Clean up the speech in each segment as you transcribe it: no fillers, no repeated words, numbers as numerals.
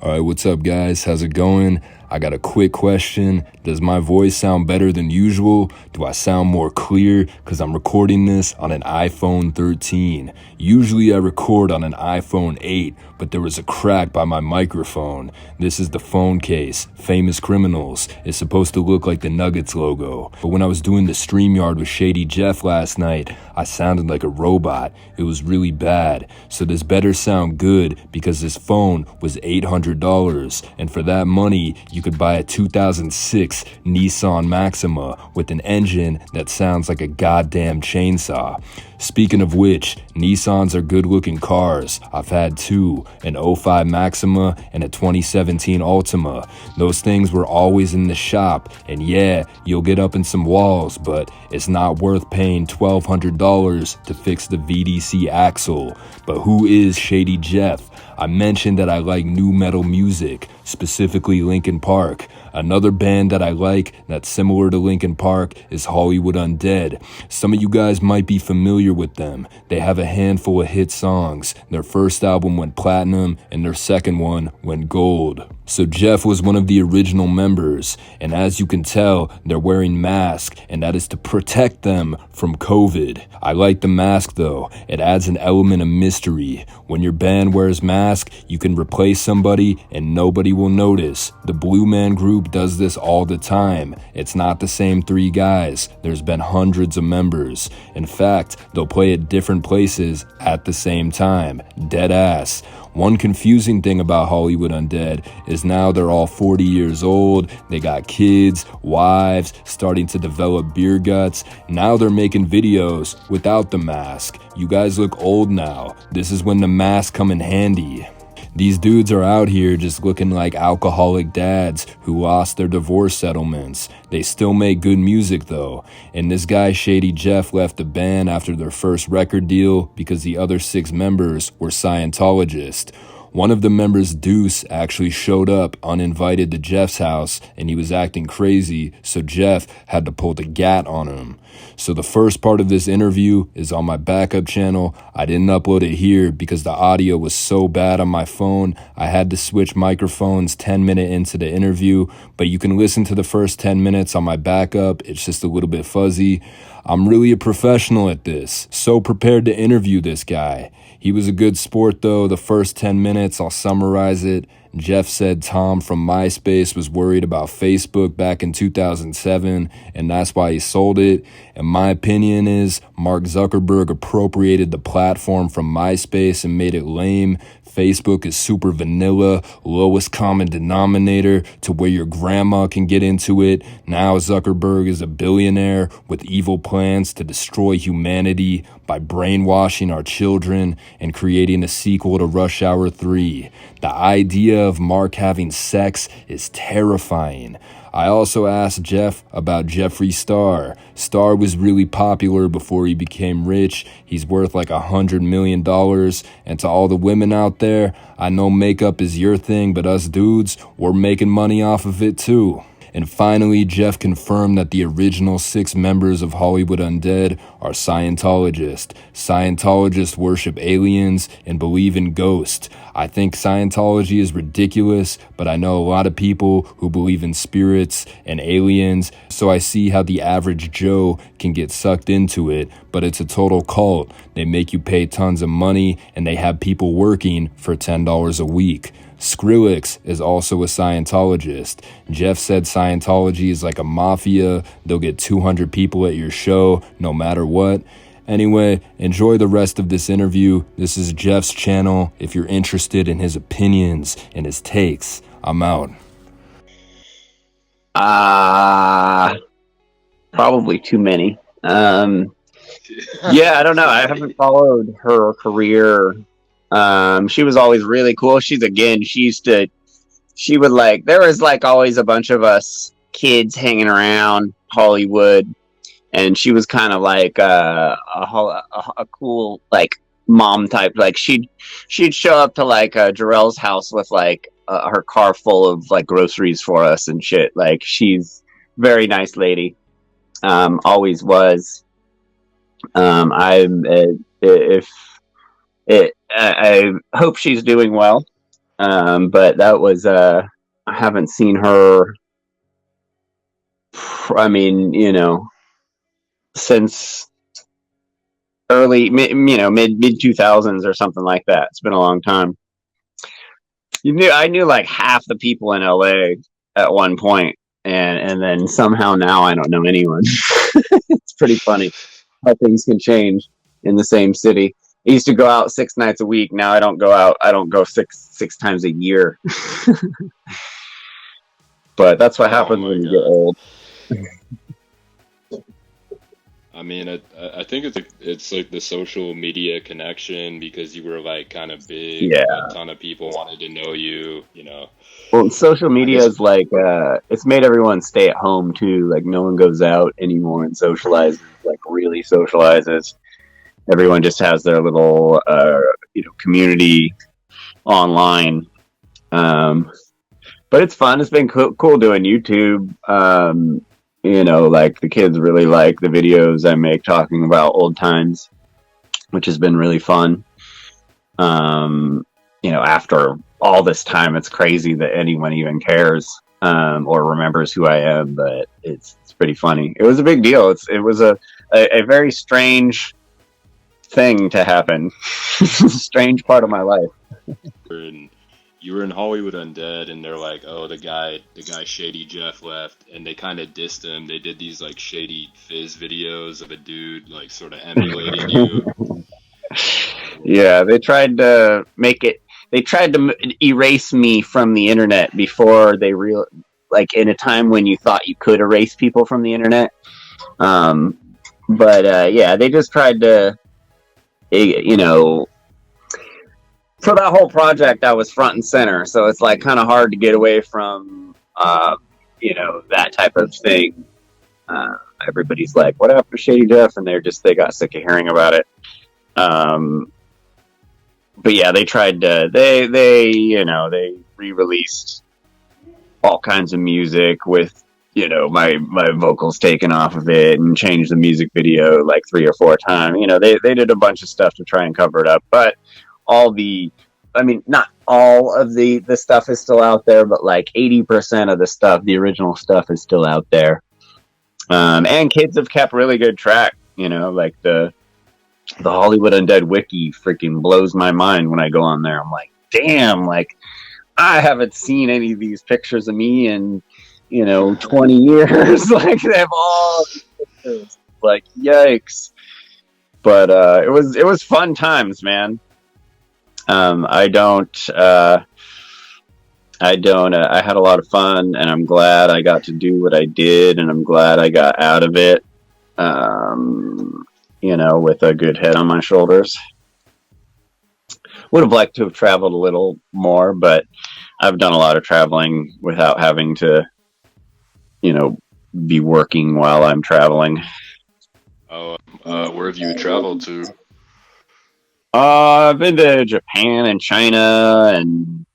All right, what's up, guys? How's it going? I got a quick question. Does my voice sound better than usual? Do I sound more clear? Because I'm recording this on an iPhone 13. Usually I record on an iPhone 8, but there was a crack by my microphone. This is the phone case. Famous Criminals. It's supposed to look like the Nuggets logo. But when I was doing the StreamYard with Shady Jeff last night, I sounded like a robot. It was really bad. So this better sound good because this phone was $800. And for that money, you could buy a 2006 Nissan Maxima with an engine that sounds like a goddamn chainsaw. Speaking of which, Nissans are good looking cars. I've had two, an 05 Maxima and a 2017 Altima. Those things were always in the shop, and yeah, you'll get up in some walls, but it's not worth paying $1,200 to fix the VDC axle. But who is Shady Jeff? I mentioned that I like new metal music, specifically Linkin Park. Another band that I like that's similar to Linkin Park is Hollywood Undead. Some of you guys might be familiar with them. They have a handful of hit songs. Their first album went platinum and their second one went gold. So Jeff was one of the original members, and as you can tell, they're wearing masks, and that is to protect them from COVID. I like the mask though. It adds an element of mystery. When your band wears masks, you can replace somebody and nobody will notice. The Blue Man Group does this all the time. It's not the same three guys. There's been hundreds of members. In fact, they'll play at different places at the same time. Dead ass. One confusing thing about Hollywood Undead is now they're all 40 years old, they got kids, wives, starting to develop beer guts. Now they're making videos without the mask. You guys look old now. This is when the masks come in handy. These dudes are out here just looking like alcoholic dads who lost their divorce settlements. They still make good music though. And this guy Shady Jeff left the band after their first record deal because the other 6 members were Scientologists. One of the members, Deuce, actually showed up uninvited to Jeff's house and he was acting crazy, so Jeff had to pull the gat on him. So the first part of this interview is on my backup channel. I didn't upload it here because the audio was so bad on my phone. I had to switch microphones 10 minutes into the interview, but you can listen to the first 10 minutes on my backup. It's just a little bit fuzzy. I'm really a professional at this, so prepared to interview this guy. He was a good sport though. The first 10 minutes, I'll summarize it. Jeff said Tom from MySpace was worried about Facebook back in 2007, and that's why he sold it. And my opinion is Mark Zuckerberg appropriated the platform from MySpace and made it lame. Facebook is super vanilla, lowest common denominator to where your grandma can get into it. Now Zuckerberg is a billionaire with evil plans to destroy humanity by brainwashing our children and creating a sequel to Rush Hour 3. The idea of Mark having sex is terrifying. I also asked Jeff about Jeffree Star. Star was really popular before he became rich. He's worth like $100 million. And to all the women out there, I know makeup is your thing, but us dudes, we're making money off of it too. And finally, Jeff confirmed that the original 6 members of Hollywood Undead are Scientologists. Scientologists worship aliens and believe in ghosts. I think Scientology is ridiculous, but I know a lot of people who believe in spirits and aliens, so I see how the average Joe can get sucked into it, but it's a total cult. They make you pay tons of money, and they have people working for $10 a week. Skrillex is also a Scientologist. Jeff said Scientology is like a mafia. They'll get 200 people at your show, no matter what. Anyway, enjoy the rest of this interview. This is Jeff's channel. If you're interested in his opinions and his takes, I'm out. Probably too many. Yeah, I don't know. I haven't followed her career. She was always really cool. She would like, there was like always a bunch of us kids hanging around Hollywood, and she was kind of like a cool like mom type. Like she'd show up to like Jarrell's house with like her car full of like groceries for us and shit. Like she's very nice lady. Always was. I hope she's doing well. But that was I haven't seen her. I mean, since mid 2000s or something like that. It's been a long time. I knew like half the people in LA at one point, and then somehow now I don't know anyone. It's pretty funny how things can change in the same city. I used to go out 6 nights a week. Now I don't go out. I don't go six times a year. But that's what happens when you get old. I mean, I think it's like the social media connection, because you were like kind of big. Yeah. A ton of people wanted to know you. Well, social media is like it's made everyone stay at home too. Like no one goes out anymore and socializes, like really socializes. Everyone just has their little community online. But it's fun. It's been cool doing YouTube. Like the kids really like the videos I make talking about old times, which has been really fun. After all this time, it's crazy that anyone even cares or remembers who I am, but it's pretty funny. It was a big deal. It was a very strange thing to happen. Strange part of my life. You were in Hollywood Undead, and they're like, oh, the guy Shady Jeff left, and they kind of dissed him. They did these like Shady Fizz videos of a dude like sort of emulating you. Yeah, they tried to make it. They tried to erase me from the internet before they like in a time when you thought you could erase people from the internet. But yeah, they just tried to, for that whole project, I was front and center. So it's like kind of hard to get away from, that type of thing. Everybody's like, "What happened to Shady Jeff?" And they got sick of hearing about it. But yeah, they tried to, they re-released all kinds of music with, my vocals taken off of it, and changed the music video like 3 or 4 times. They did a bunch of stuff to try and cover it up, but not all of the stuff is still out there, but like 80% of the stuff, the original stuff, is still out there. And kids have kept really good track, like the Hollywood Undead wiki freaking blows my mind when I go on there. I'm like, damn, like I haven't seen any of these pictures of me in 20 years. Like they have all these pictures. Like yikes. But it was fun times, man. I had a lot of fun, and I'm glad I got to do what I did, and I'm glad I got out of it. With a good head on my shoulders. Would have liked to have traveled a little more, but I've done a lot of traveling without having to, be working while I'm traveling. Where have you traveled to? I've been to Japan and China, and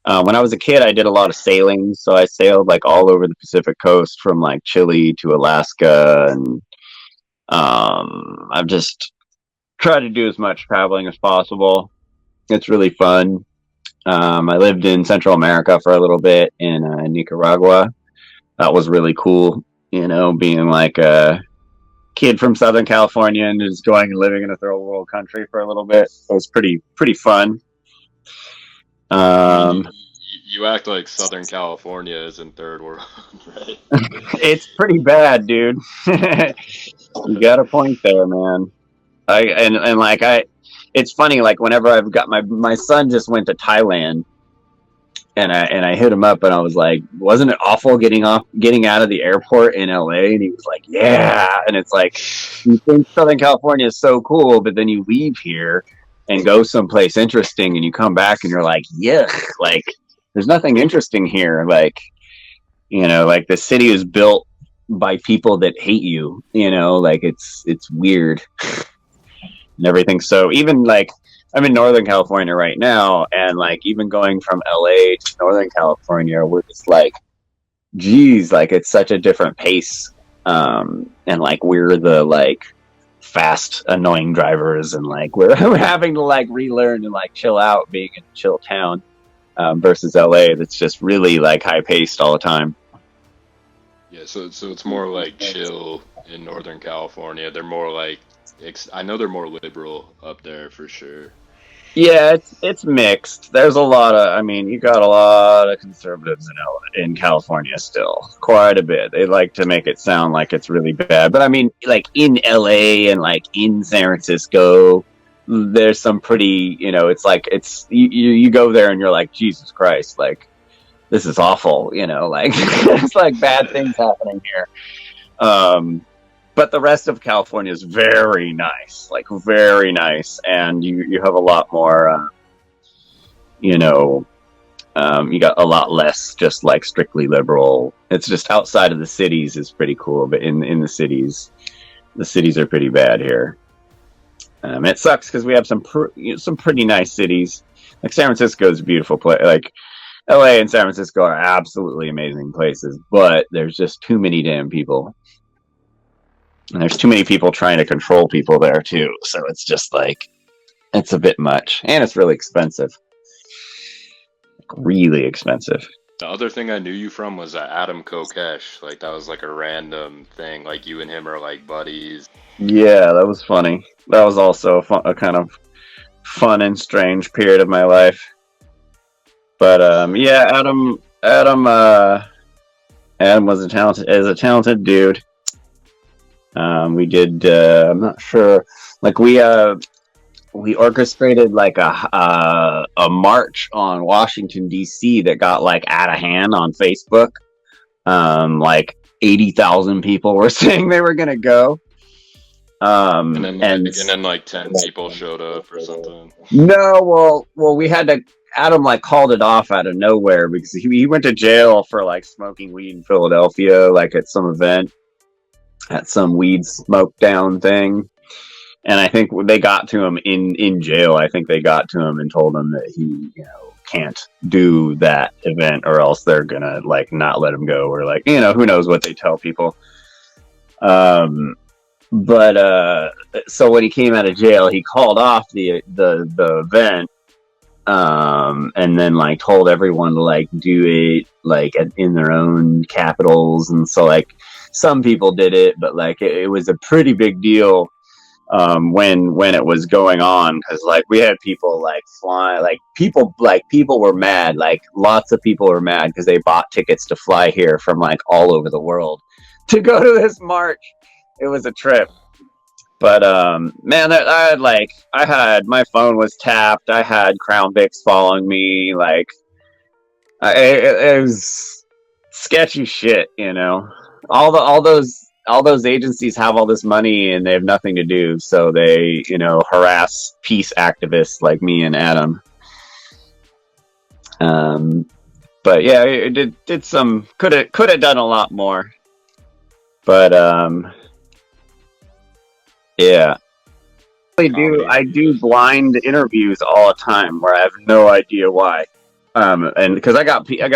when I was a kid, I did a lot of sailing. So I sailed like all over the Pacific coast, from like Chile to Alaska, and I've just tried to do as much traveling as possible. It's really fun. I lived in Central America for a little bit in Nicaragua. That was really cool, being like a kid from Southern California and just going and living in a third world country for a little bit. It was pretty fun. You act like Southern California isn't third world, right? It's pretty bad, dude. You got a point there, man. It's funny, like whenever I've got my son just went to Thailand, and I hit him up and I was like, wasn't it awful getting out of the airport in LA? And he was like, yeah. And it's like, you think Southern California is so cool, but then you leave here and go someplace interesting, and you come back and you're like, yuck, like there's nothing interesting here. Like, like the city is built by people that hate you, like it's weird and everything. So even like I'm in Northern California right now, and like even going from LA to Northern California, we're just like, geez, like it's such a different pace. And like we're the like fast, annoying drivers, and like we're having to like relearn and like chill out being in a chill town. versus LA. That's just really like high paced all the time. Yeah, so it's more like chill in Northern California. They're more like I know they're more liberal up there for sure. Yeah, it's mixed. There's a lot of, I mean, you got a lot of conservatives in California still, quite a bit. They like to make it sound like it's really bad, but I mean, like in LA and like in San Francisco, there's some pretty, it's like you go there and you're like, Jesus Christ, like this is awful, like it's like bad things happening here. But the rest of California is very nice, like very nice, and you have a lot more, you got a lot less just like strictly liberal. It's just outside of the cities is pretty cool, but in the cities are pretty bad here. It sucks because we have some pretty nice cities. Like San Francisco is a beautiful place. Like LA and San Francisco are absolutely amazing places, but there's just too many damn people. And there's too many people trying to control people there too. So it's just like, it's a bit much. And it's really expensive. Like, really expensive. The other thing I knew you from was Adam Kokesh. Like that was like a random thing. Like you and him are like buddies. Yeah, that was funny. That was also a kind of fun and strange period of my life. But yeah, Adam was a talented dude. We did. I'm not sure. Like we orchestrated like a march on Washington D.C. that got like out of hand on Facebook. Like 80,000 people were saying they were gonna go. And then like 10 people showed up or something. No, well, we had to. Adam like called it off out of nowhere because he went to jail for like smoking weed in Philadelphia, like at some event, at some weed smoke down thing. And I think they got to him in jail. I think they got to him and told him that he, can't do that event or else they're gonna like not let him go, or like, who knows what they tell people. But so when he came out of jail, he called off the event, and then like told everyone to like do it like in their own capitals. And so like some people did it, but like it was a pretty big deal when it was going on, because like we had people like fly, like people were mad, like lots of people were mad because they bought tickets to fly here from like all over the world to go to this march. It was a trip. But man, I had my phone was tapped. I had Crown Vics following me. Like, it was sketchy shit. All those agencies have all this money and they have nothing to do, so they harass peace activists like me and Adam. But yeah, it did some could have done a lot more. But yeah. I do blind interviews all the time where I have no idea why. And because I got people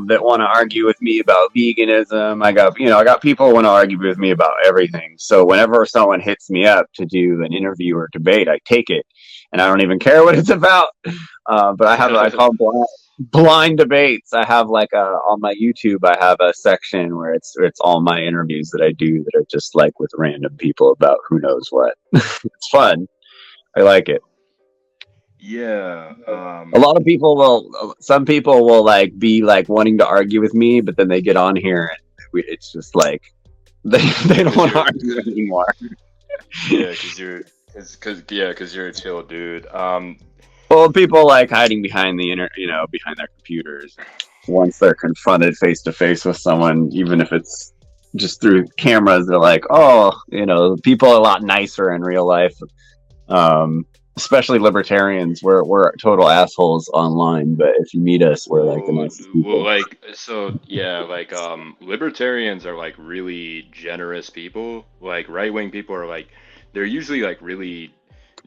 that want to argue with me about veganism. I got people who want to argue with me about everything. So whenever someone hits me up to do an interview or debate, I take it, and I don't even care what it's about. But I call blind debates. I have like on my YouTube, I have a section where it's all my interviews that I do that are just like with random people about who knows what. It's fun. I like it. Yeah. A lot of people some people will like be like wanting to argue with me, but then they get on here and it's just like they don't want to argue anymore. Yeah, because you're a chill dude. Well, people like hiding behind behind their computers. Once they're confronted face to face with someone, even if it's just through cameras, they're like, oh, people are a lot nicer in real life. Especially libertarians, we're total assholes online, but if you meet us, we're like the nicest people. Libertarians are like really generous people. Like right-wing people are like, they're usually like really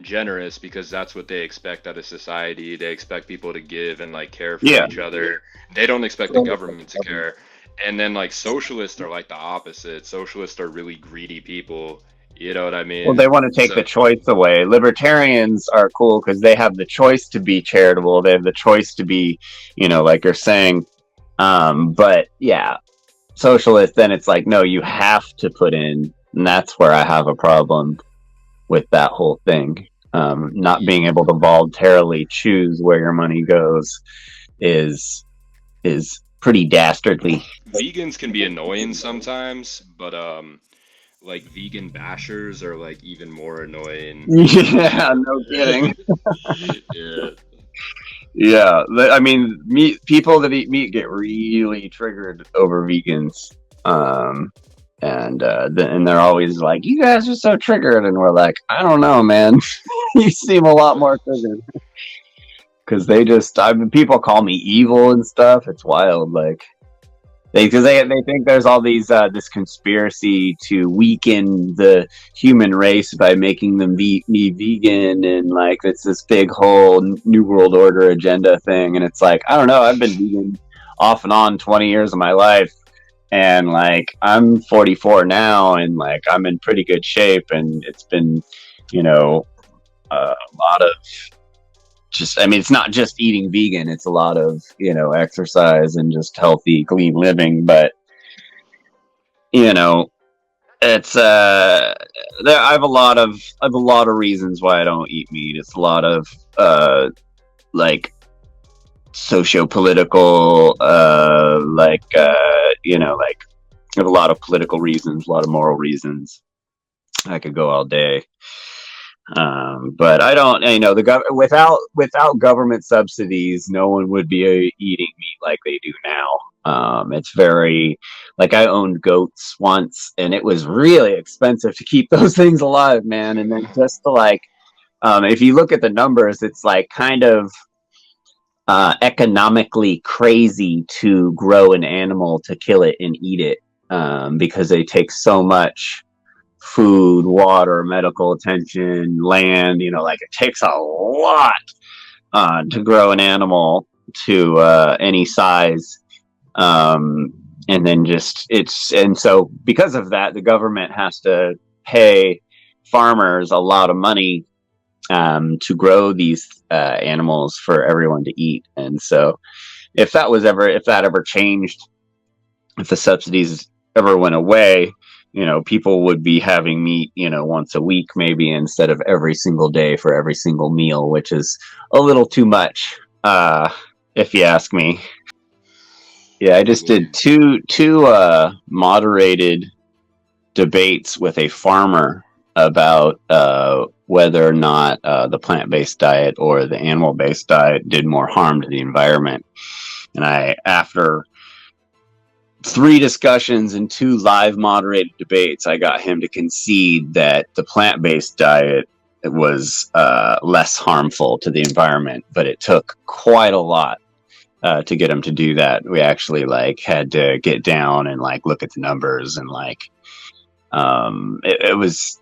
generous because that's what they expect out of society. They expect people to give and like care for each other. They don't expect the government to care. And then like socialists are like the opposite. Socialists are really greedy people, You know what I Well, mean? they want to take So the choice away. Libertarians are cool because they have the choice to be charitable. They have the choice to be, like you're saying. But yeah, socialist, then it's like, no, you have to put in. And that's where I have a problem with that whole thing. Not being able to voluntarily choose where your money goes is pretty dastardly. vegans can be annoying sometimes, but like vegan bashers are like even more annoying. Yeah, no kidding. Yeah. Yeah, I mean, people that eat meat get really triggered over vegans, and they're always like, "You guys are so triggered," and we're like, "I don't know, man. You seem a lot more triggered." Because people call me evil and stuff. It's wild, like they think there's all these this conspiracy to weaken the human race by making them me vegan, and like it's this big whole new world order agenda thing. And it's like, I don't know, I've been vegan off and on 20 years of my life, and like I'm 44 now, and like I'm in pretty good shape, and it's been, a lot of just, I mean, it's not just eating vegan, it's a lot of, exercise and just healthy, clean living. But, you know, it's, I have a lot of reasons why I don't eat meat. It's a lot of, like, socio-political, like, I have a lot of political reasons, a lot of moral reasons. I could go all day. But I don't, without government subsidies, no one would be eating meat like they do now. It's very, like, I owned goats once, and it was really expensive to keep those things alive, man. And then just to like, if you look at the numbers, it's like kind of economically crazy to grow an animal to kill it and eat it, because they take so much food, water, medical attention, land, like it takes a lot to grow an animal to any size. And then and so because of that, the government has to pay farmers a lot of money to grow these animals for everyone to eat. And so if that ever changed, if the subsidies ever went away, people would be having meat, once a week maybe, instead of every single day for every single meal, which is a little too much, if you ask me. Yeah, I just did two moderated debates with a farmer about whether or not the plant-based diet or the animal-based diet did more harm to the environment. And after 3 discussions and 2 live moderated debates, I got him to concede that the plant-based diet was less harmful to the environment, but it took quite a lot to get him to do that. We actually like had to get down and like look at the numbers, and like it was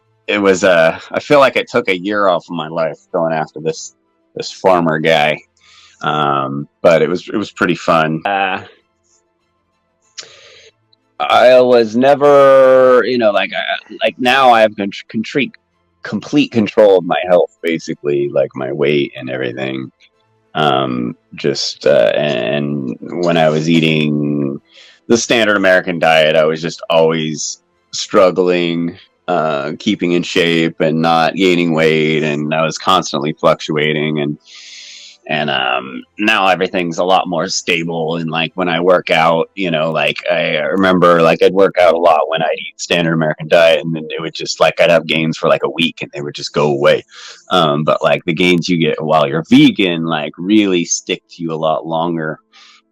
I feel like it took a year off of my life going after this farmer guy, but it was pretty fun. I was never, like now I have complete control of my health, basically, like my weight and everything. And when I was eating the standard American diet, I was just always struggling, keeping in shape and not gaining weight, and I was constantly fluctuating. And now everything's a lot more stable. And like when I work out, like I remember like I'd work out a lot when I'd eat standard American diet, and then it would just like I'd have gains for like a week and they would just go away. But like the gains you get while you're vegan like really stick to you a lot longer.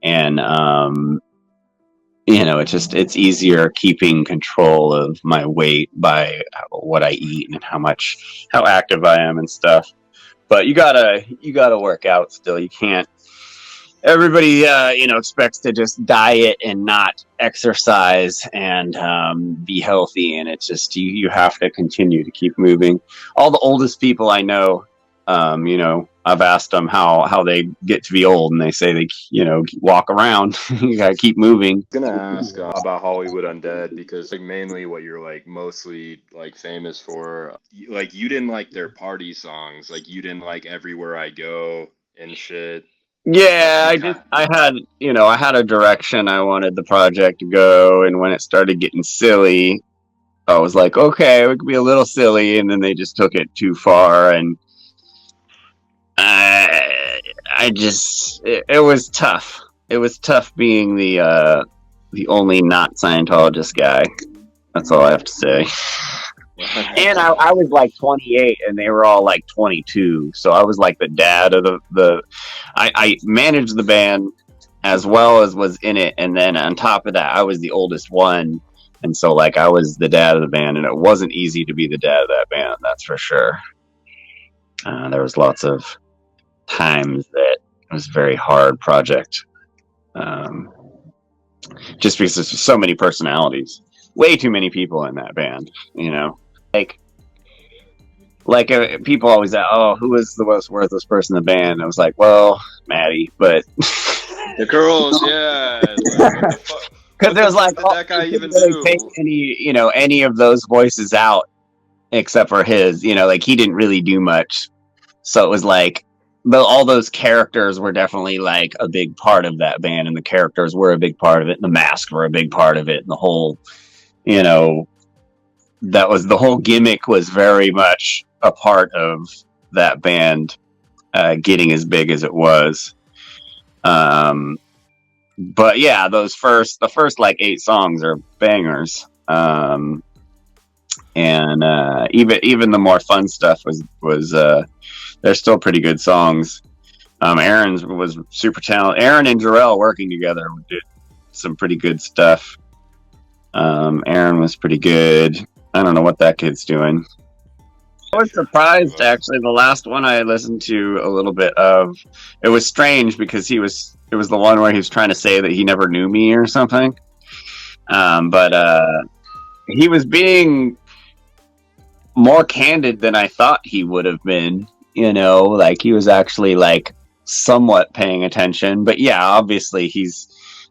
And it's easier keeping control of my weight by what I eat and how active I am and stuff. But you gotta work out still. You can't. Everybody, expects to just diet and not exercise and be healthy, and it's just you have to continue to keep moving. All the oldest people I know You know, I've asked them how they get to be old, and they say they, you know, walk around. You gotta keep moving. Gonna ask about Hollywood Undead because like mainly what you're like mostly like famous for, like you didn't like their party songs, like you didn't like Everywhere I Go and shit. Yeah, Like, you I had, you know, I had a direction I wanted the project to go, and when it started getting silly, I was like, okay, we could be a little silly, and then they just took it too far, and I just, it was tough. It was tough being the only not Scientologist guy. That's all I have to say. And I was like 28, and they were all like 22, so I was like the dad of the. I managed the band as well as was in it, and then on top of that, I was the oldest one, and so like I was the dad of the band, and it wasn't easy to be the dad of that band. That's for sure. There was lots of times that it was a very hard project, just because there's so many personalities, way too many people in that band. You know, people always ask, oh, who is the most worthless person in the band? I was like, well, Maddie, but the girls, yeah, like, what the fuck? Because it was like, did that guy even really do? take any of those voices out except for his. You know, like he didn't really do much. So it was like all those characters were definitely like a big part of that band, and the characters were a big part of it, and the masks were a big part of it, and the whole, you know, that was the whole gimmick was very much a part of that band getting as big as it was. But yeah, the first like 8 songs are bangers. And even the more fun stuff was they're still pretty good songs. Aaron's was super talented. Aaron and Jarrell working together did some pretty good stuff. Aaron was pretty good. I don't know what that kid's doing. I was surprised, actually. The last one I listened to a little bit of, it was strange because it was the one where he was trying to say that he never knew me or something. But he was being more candid than I thought he would have been. You know, like he was actually like somewhat paying attention. But yeah, obviously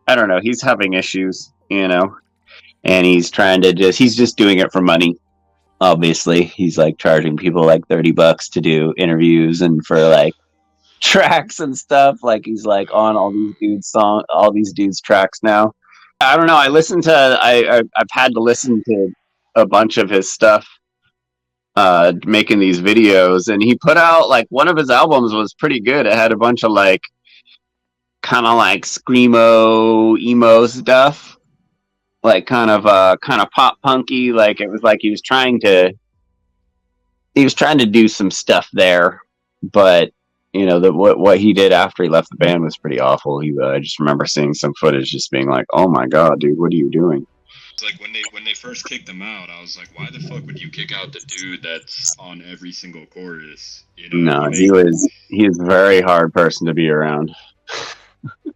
I don't know, he's having issues, you know, and he's just doing it for money. Obviously, he's like charging people like $30 to do interviews and for like tracks and stuff. Like he's like on all these dudes' tracks now. I don't know. I've had to listen to a bunch of his stuff, making these videos, and he put out like one of his albums was pretty good. It had a bunch of like kind of like screamo emo stuff, like kind of pop punky. Like it was like he was trying to do some stuff there, but you know what he did after he left the band was pretty awful. I just remember seeing some footage, just being like, "Oh my god, dude, what are you doing?" Like when they first kicked him out, I was like, "Why the fuck would you kick out the dude that's on every single chorus?" You know, no, he is a very hard person to be around.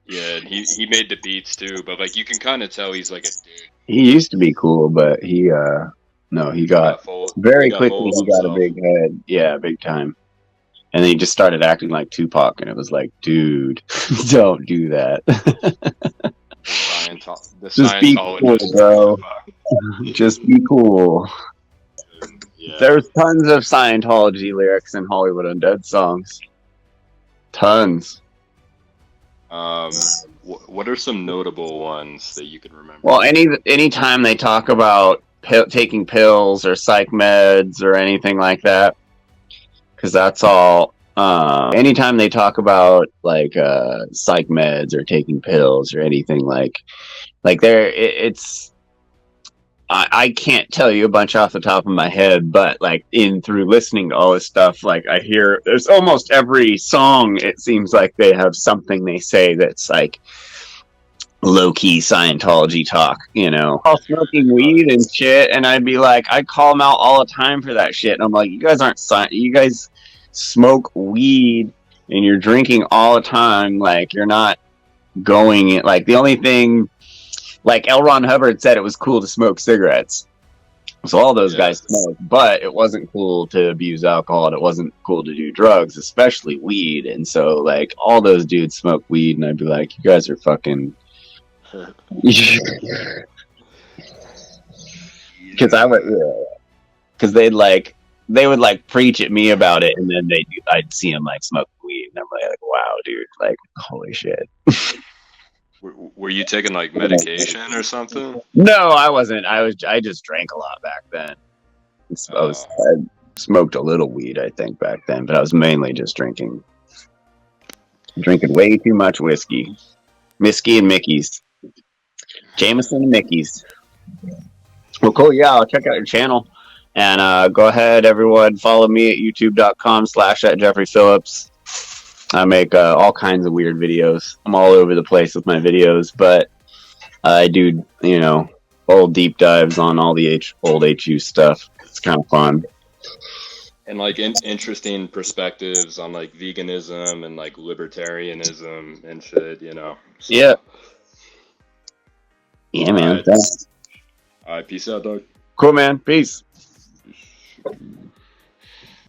Yeah, and he made the beats too, but like you can kind of tell he's like a dude. He used to be cool, but he got very quickly. He got a big head, yeah, big time. And then he just started acting like Tupac, and it was like, dude, don't do that. Just be cool, bro. Just be cool. Yeah. There's tons of Scientology lyrics in Hollywood Undead songs. Tons. What are some notable ones that you can remember? Well, anytime they talk about taking pills or psych meds or anything like that, because that's all. Anytime they talk about like psych meds or taking pills or anything like I can't tell you a bunch off the top of my head, but like through listening to all this stuff, like I hear there's almost every song, it seems like they have something they say that's like low-key Scientology talk, you know, all smoking weed and shit. And I'd be like, I'd call them out all the time for that shit. And I'm like, you guys smoke weed and you're drinking all the time. Like you're not going, like the only thing, like L. Ron Hubbard said it was cool to smoke cigarettes. So all those Yeah. guys smoked, but it wasn't cool to abuse alcohol, and it wasn't cool to do drugs, especially weed. And so, like, all those dudes smoke weed, and I'd be like, "You guys are fucking." Because I would, because they would like preach at me about it, and then I'd see them like smoke weed, and I'm like, "Wow, dude! Like, holy shit!" Were you taking like medication or something? No, I wasn't. I just drank a lot back then. I smoked a little weed, I think, back then, but I was mainly just drinking way too much whiskey and Mickey's, Jameson and Mickey's. Well, cool. Yeah, I'll check out your channel, and go ahead, everyone, follow me at youtube.com/@JeffreyPhillips. I make all kinds of weird videos. I'm all over the place with my videos, but I do, old deep dives on all the old HU stuff. It's kind of fun. And like interesting perspectives on like veganism and like libertarianism and shit, So. Yeah. Yeah, man. All right, peace out, dog. Cool, man. Peace.